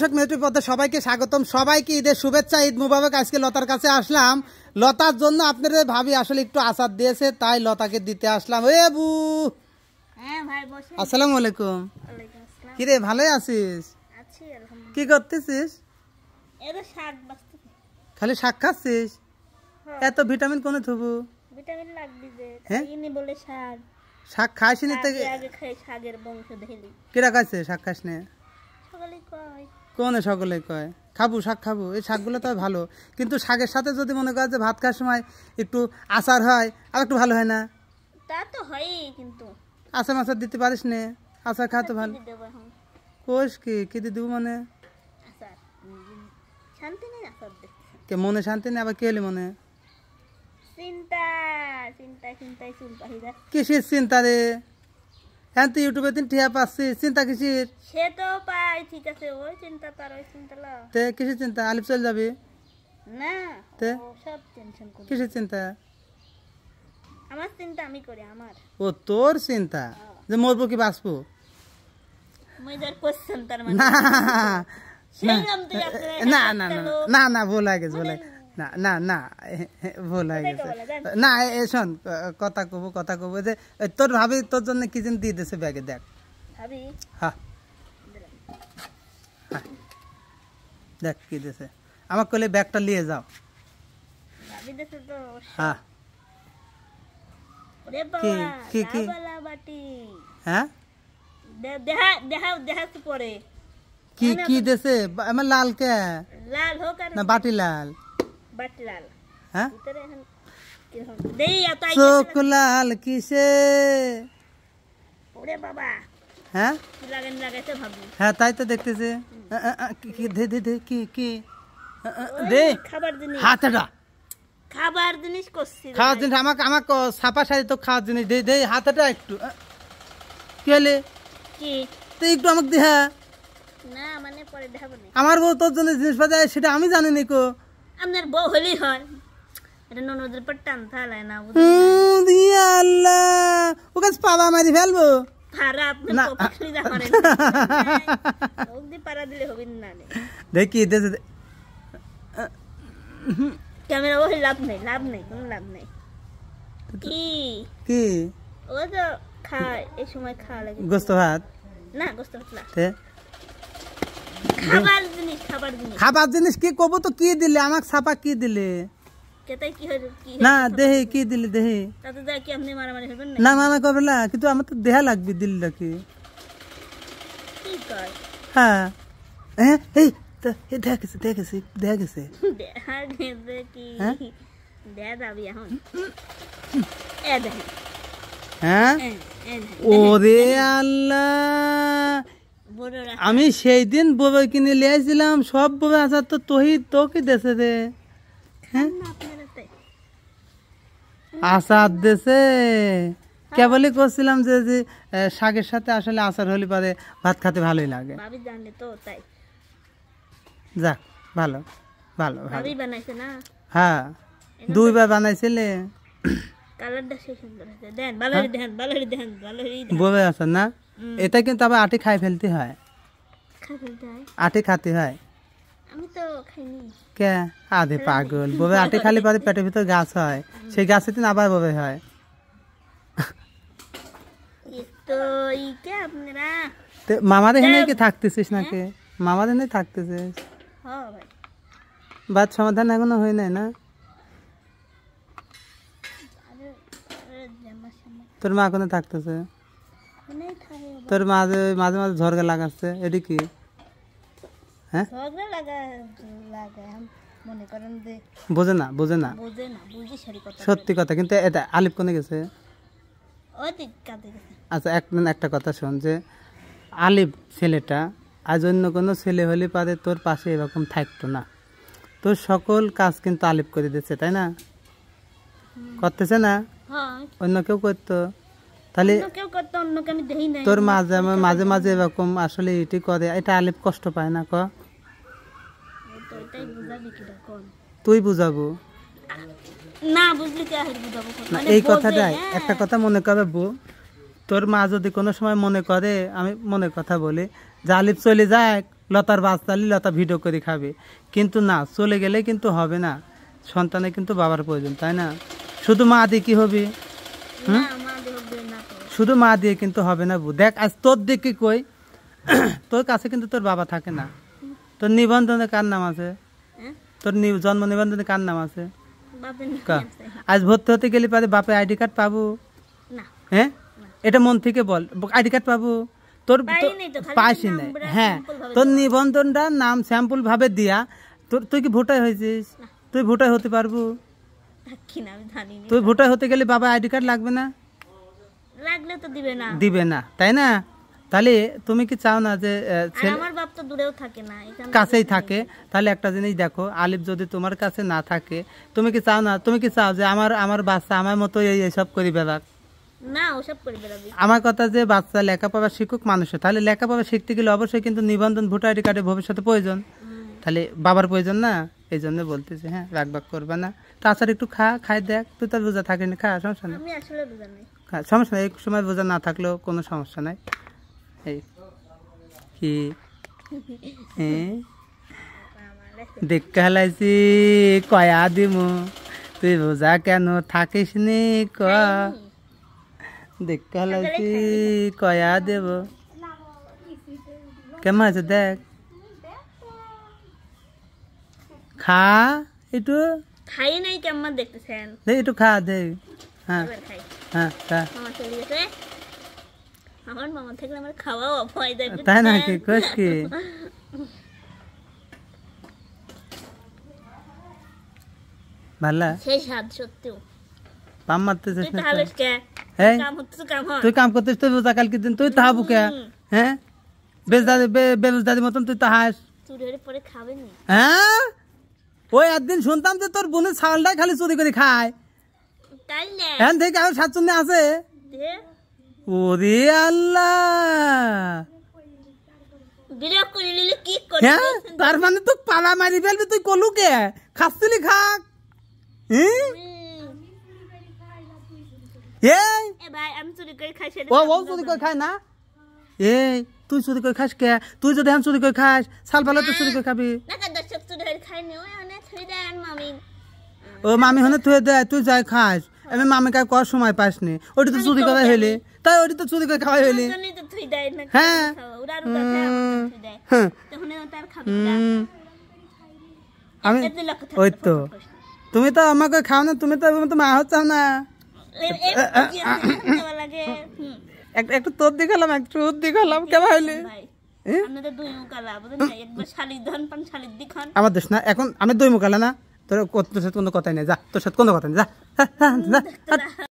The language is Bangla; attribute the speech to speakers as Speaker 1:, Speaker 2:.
Speaker 1: দর্শক মেট্রি পথে সবাইকে স্বাগতম, সবাইকে ঈদের শুভেচ্ছা, ঈদ মুবারক। আজকে লতার কাছে আসলাম, লতার জন্য আপনাদের ভাবি আসলে একটু আচার দিয়েছে, তাই লতাকে দিতে আসলাম। এ বু, আসসালামু আলাইকুম। কিরে, ভালোই আছিস? কি করতেছিস? খালি শাক খাচ্ছিস? এত ভিটামিন কোনে থবু? শাক খাইস নি? কিরা খাইছে শাক খাইস নে? কোনে সকলে কয় খাবো শাক খাবো, এই শাকগুলো তো ভালো, কিন্তু শাকের সাথে যদি মনে করে যে ভাত খাওয়ার সময় একটু আচার হয় আর একটু ভালো হয় না?
Speaker 2: তা তো হয়ই, কিন্তু
Speaker 1: আচার মাচার দিতে পারিস নে? আচার খাওয়া তো ভালো। কোষ কি কি দিব মানে?
Speaker 2: শান্তি নেই আচার দেখতে।
Speaker 1: কে মনে শান্তি নেই? আবার কি হলি মনে?
Speaker 2: চিন্তা চিন্তা চিন্তায় চুল পাহিরা।
Speaker 1: কিসের চিন্তা রে? হ্যাঁ, তুই ইউটিউবে দিন টিয়া পাচ্ছিস, চিন্তা কিসের?
Speaker 2: সে তো পাই, ঠিক আছে, ওই চিন্তা তার ওই চিন্তা লা।
Speaker 1: তে কিসের চিন্তা? আলিপ চলে যাবি
Speaker 2: না,
Speaker 1: তে
Speaker 2: ও সব টেনশন করি।
Speaker 1: কিসের চিন্তা?
Speaker 2: আমার চিন্তা আমি করি, আমার।
Speaker 1: ও তোর চিন্তা যে মরবো কি বাঁচবো?
Speaker 2: মজার কোশ্চেন তার মানে।
Speaker 1: না
Speaker 2: সেইরাম তুই
Speaker 1: না না না না না, ভুল হয়ে গেছে, ভুল হয়ে না না না ভুল হয়ে গেছে। না শোন, কথা কব যে তোর ভাবি তোর জন্য কি যেন দিয়ে দিয়েছে ব্যাগে, দেখ।
Speaker 2: ভাবি?
Speaker 1: হ্যাঁ, দেখ কি দিয়েছে। আমাকে কইলে ব্যাগটা নিয়ে যাও।
Speaker 2: ভাবি দেছে তো।
Speaker 1: হ্যাঁ,
Speaker 2: ওরে বাবা,
Speaker 1: কি কি?
Speaker 2: লাবালা বাটি।
Speaker 1: হ্যাঁ,
Speaker 2: দেখা দেখা দেখা তো পরে।
Speaker 1: কি কি দিয়েছে? আমার লাল কে?
Speaker 2: লাল হোক আর
Speaker 1: না বাটি লাল?
Speaker 2: বাটি লাল।
Speaker 1: হ্যাঁ,
Speaker 2: ভিতরে এখন কি হবে? দেই এত আই।
Speaker 1: চোখ লাল কিসে?
Speaker 2: ওরে বাবা,
Speaker 1: হ্যাঁ
Speaker 2: কি লাগাইছে ভাবি।
Speaker 1: হ্যাঁ, তাই তো দেখতেছে। কি দে দে দে, কি কি দে?
Speaker 2: খাবার জিনিস।
Speaker 1: হাতটা
Speaker 2: খাবার জিনিস করছি।
Speaker 1: খাওয়ার জিনিস আমাকে আমাকে ছাপা শাড়ি তো খাওয়ার জিনিস দে দে, হাতটা একটু। কি হলে?
Speaker 2: কি
Speaker 1: তো একটু আমাকে দেহা।
Speaker 2: না মানে পরে দেখাবো না।
Speaker 1: আমার বউ তোর জন্য জিনিস পাঠায়, সেটা আমি জানি নি কো।
Speaker 2: আপনার বউ হলেই হয়, এটা ননদের পর টান থালায় না।
Speaker 1: দিয়া আল্লাহ, ও কাছে পাবা মারি ফেলবো।
Speaker 2: পারা আপনি পকেটলি যা পারেন, ওক দি পারা দিলে হবে না।
Speaker 1: দেখি দে দে।
Speaker 2: ক্যামেরা ওই লাভ নেই, লাভ নেই, কোনো লাভ নেই। কি
Speaker 1: কি
Speaker 2: ও তো খায়, এই সময় খাওয়া লাগে।
Speaker 1: গোস্ত ভাত?
Speaker 2: না, গোস্ত ভাত না,
Speaker 1: তে
Speaker 2: খাবার জিনিস। খাবার জিনিস,
Speaker 1: খাবার জিনিস কি কব তো? কি দিলে আমাকে? ছাপা কি দিলে?
Speaker 2: কেতাই কি হয় কি?
Speaker 1: না দেহে কি দিলে? দেহে
Speaker 2: তাতে যা কি আপনি মারামারি হবেন না?
Speaker 1: না মানা করবে না, কিন্তু আমার তো দেহা লাগবে দিলটা কি।
Speaker 2: কি কয়?
Speaker 1: হ্যাঁ হ্যাঁ, এই দেখা গেছে দেখা গেছে দেখা গেছে।
Speaker 2: দেখা গেছে কি?
Speaker 1: হ্যাঁ?
Speaker 2: দেখা যাবি এখন। এ দেখেন।
Speaker 1: হ্যাঁ, ওরে আল্লাহ, আমি সেই দিন ববে কিনে লিয়েছিলাম, সব ববে আচার তো তোকে দেছে রে। হ্যাঁ, আচার দেছে। কেবলই করছিলাম যে যে শাকের সাথে আসলে আচার হলে পারে ভাত খেতে ভালোই লাগে।
Speaker 2: ভাবি জানলে তো তাই।
Speaker 1: যাক, ভালো ভালো ভালো।
Speaker 2: ভাবি বানাইছে না?
Speaker 1: হ্যাঁ, দুইবার বানাইছিলে।
Speaker 2: কালারটা সেই সুন্দর আছে। দেন বালারি, দেন বালারি, দেন বালারি।
Speaker 1: ববে আচার না, এটা কিন্তু আবার আটি খাই ফেলতে হয়।
Speaker 2: খাই ফেলতে হয়?
Speaker 1: আটি খাতে হয়।
Speaker 2: আমি তো খাইনি।
Speaker 1: কে আধে পাগল, ববে আটি খালি পরে পেটের ভিতর গাছ হয়, সেই গাছের দিন আবার ববে হয়।
Speaker 2: তো ই কে আপনারা?
Speaker 1: মামাদের এখানে কি থাকতেছিস নাকি? মামাদের এখানে থাকতেছিস?
Speaker 2: হ্যাঁ ভাই।
Speaker 1: বাদ সমাধান এখনো হয় নাই না? তোর মা কোনো থাকতেছে? তোর মাঝে মাঝে মাঝে ঝরগা লাগাচ্ছে, এটি কি? হ্যাঁ,
Speaker 2: ঝগড়া লাগা মনে করেন যে
Speaker 1: বোঝে না বোঝে না,
Speaker 2: বুঝে না, বুঝি সারি কথা।
Speaker 1: সত্যি কথা। কিন্তু এটা আলিপ কোনে গেছে?
Speaker 2: ওই দিক কাঁদে গেছে।
Speaker 1: আচ্ছা, একটা কথা শোন, যে আলিপ ছেলেটা আজ অন্য কোনো ছেলে হলে পারে তোর পাশে এরকম থাকতো না। তোর সকল কাজ কিন্তু আলিপ করে দিচ্ছে, তাই না? করতেছে না? অন্য কেউ করতো তাহলে তোর মাঝে মাঝে মাঝে এরকম আসলে এটি করে, এটা আলিপ কষ্ট পায় না? তুই বুঝাবো
Speaker 2: না, বুঝলি কি আর বুঝাবো?
Speaker 1: না, এই কথাটাই। একটা কথা মনে করবে বউ, তোর মা যদি কোনো সময় মনে করে, আমি মনের কথা বলি, যে আলিপ চলে যায় লতার বাচ্চা হলে লতা ভিডিও করে খাবে, কিন্তু না, চলে গেলে কিন্তু হবে না, সন্তানের কিন্তু বাবার প্রয়োজন, তাই না? শুধু মা দিয়ে কি হবে?
Speaker 2: না মা দেহ দিয়ে না তো।
Speaker 1: শুধু মা দিয়ে কিন্তু হবে না বু। দেখ আজ তোর দিকে কই, তোর কাছে কিন্তু তোর বাবা থাকে না। তোর নিবন্ধনে কার নাম আছে?
Speaker 2: হ্যাঁ?
Speaker 1: তোর জন্ম নিবন্ধনে কার নাম আছে?
Speaker 2: বাপের নাম
Speaker 1: কা?
Speaker 2: আছে।
Speaker 1: আজ ভর্তি হতে গেলে পারে বাপের আইডি কার্ড পাবো?
Speaker 2: না
Speaker 1: হ্যাঁ, এটা মন থেকে বল, আইডি কার্ড পাবো? তোর
Speaker 2: পাইনি তো, খালি
Speaker 1: পাইছি
Speaker 2: নাম
Speaker 1: নাই।
Speaker 2: বলে
Speaker 1: হ্যাঁ,
Speaker 2: simple ভাবে
Speaker 1: তোর
Speaker 2: দেওয়া।
Speaker 1: নিবন্ধনটা নাম স্যাম্পল ভাবে দিয়া, তুই কি ভোটার হয়েছিস? তুই ভোটার হতে পারবো?
Speaker 2: থাকি না, আমি জানি না।
Speaker 1: তুই ভোটার হতে গেলে বাবা আইডি কার্ড লাগবে না?
Speaker 2: লাগলে তো দিবে না।
Speaker 1: দিবে না, তাই না? তাহলে তুমি কি চাও না যে
Speaker 2: আর
Speaker 1: ছেলে
Speaker 2: আমার বাপ তো দূরেও থাকে না, এখানে
Speaker 1: কাছেই থাকে? তাহলে একটা জিনিস দেখো, আলিফ যদি তোমার কাছে না থাকে, তুমি কি চাও না, তুমি কি চাও যে আমার বাচ্চা আমার মতো এইসব করি বেড়াক?
Speaker 2: না ওসব করে বেড়াবি।
Speaker 1: আমার কথা যে বাচ্চা লেখাপড়া শিখুক মানুষে, তাহলে লেখাপড়া শিখতে গেলে অবশ্যই কিন্তু নিবন্ধন ভোটার আইডি কার্ডের ভবিষ্যতে প্রয়োজন, তাহলে বাবার প্রয়োজন না? এই জন্য বলতেছি, হ্যাঁ রাগ করবা না। তাছাড়া একটু খাই দেখ, তুই তো বোঝা থাকিনি, খা, সমস্যা নেই,
Speaker 2: আমি আসলে বুঝা নাই।
Speaker 1: খা, সমস্যা নেই, এক সময় বোঝা না থাকলেও কোনো সমস্যা নাই। এই কি দেখা লাইছি কয়া দিমু, তুই বোঝা কেন থাকিস নি ক, দেখা লাইছি কয়া দেব। কেমন আছে দেখ, খা একটু,
Speaker 2: খাই নাই কেমন দেখতেছেন?
Speaker 1: দে একটু খা দে। হ্যাঁ
Speaker 2: এবার খাই।
Speaker 1: হ্যাঁ খা।
Speaker 2: মামা চলে গেছে, আমার মামা থাকলে আমার খাওয়াও অপয় দেয়।
Speaker 1: তাই নাকি? কইস কি? ভালা
Speaker 2: সেই স্বাদ সত্যিও।
Speaker 1: পাম মারতেছিস
Speaker 2: তুই
Speaker 1: না?
Speaker 2: তাহলে কে
Speaker 1: এই,
Speaker 2: কাম হচ্ছে, কাম হয়।
Speaker 1: তুই কাম করতেছিস, তুই বোঝা কালকে দিন তুই তাহাবু কে? হ্যাঁ, বেজদাদি মতন তুই তাহাস।
Speaker 2: চুরি হয়ে পরে খাবেন নি?
Speaker 1: হ্যাঁ, ওই একদিন শুনতাম যে তোর বোনের ছাগলটাই খালি চুরি করে খায়,
Speaker 2: তাই না?
Speaker 1: এখান থেকে আরো সাতচন্নে আছে।
Speaker 2: দে,
Speaker 1: ওরে আল্লাহ,
Speaker 2: বিরক্ত করে নিলে কি করবি?
Speaker 1: হ্যাঁ, তার মানে তুই পালা মারি ফেলবি, তুই কলু কে খাচ্ছিলি খাক? হ্যাঁ? এই,
Speaker 2: এ ভাই আমি চুরি করে খাই সেটা
Speaker 1: ও চুরি করে খায় না? এই, তুই চুরি করে খাস কে? তুই যদি এখন চুরি করে খাস, সাল পালা তুই চুরি করে খাবি।
Speaker 2: না কা দর্শক চুরি হয়ে খাইনি, ওই অনেক ছুরি দেন মামি।
Speaker 1: ও মামি হনে তুই দেয়, তুই যাই খাস, আমি মামি কার কর সময় পাসনি, ওটি তো চুরি করে হইলি, তাই ওটি তো চুরি করে খাওয়াই হইলি।
Speaker 2: জন্যই তো থুই দেয় না।
Speaker 1: হ্যাঁ।
Speaker 2: ওরা রুদা খায়, আমাকে থুই দেয়।
Speaker 1: হ্যাঁ,
Speaker 2: তখন ও তার খাবি না।
Speaker 1: আমি
Speaker 2: এতে লক্ষ্য থাকবে,
Speaker 1: ওই তো,
Speaker 2: ফটো করিস না।
Speaker 1: তুমি তো আমাকে খাও না, তুমি তো মা হচ্ছাও না।
Speaker 2: এই কি দেওয়া লাগে?
Speaker 1: একটু তোর দিখালাম, একটু ওর দিখালাম, কেমন হইলি?
Speaker 2: ভাই
Speaker 1: হ্যাঁ?
Speaker 2: আপনাদের দুই মুকালা বুঝেন না, একবার শালির ধন পান শালির দিখান।
Speaker 1: আমার দোষ না, এখন আমি দই মুখালা না, তোর সাথে কোনো কথাই নেই, যা, তোর সাথে কোনো কথা নেই, যা।